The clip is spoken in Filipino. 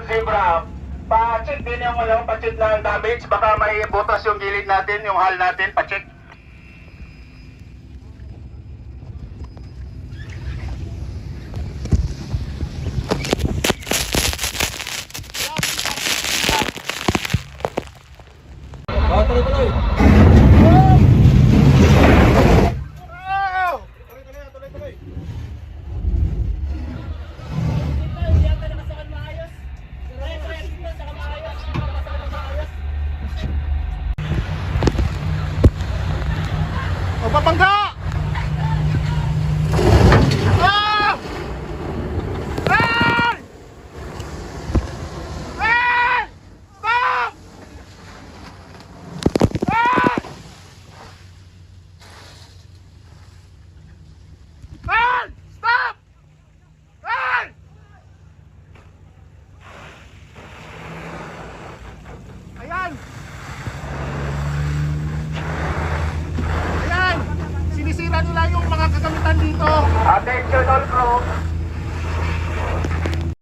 zebra. Pa-check din yung pa-check ng damage. Baka may butas yung gilid natin, yung hull natin. Pa-check. Tuloy-tuloy. O papangga! Ah! Ay! Ay! Stop! Ay! Ay! Stop! Ay! Ayan! Ayan! Sinisira nila yung mga kagamitan dito. Attention all crew.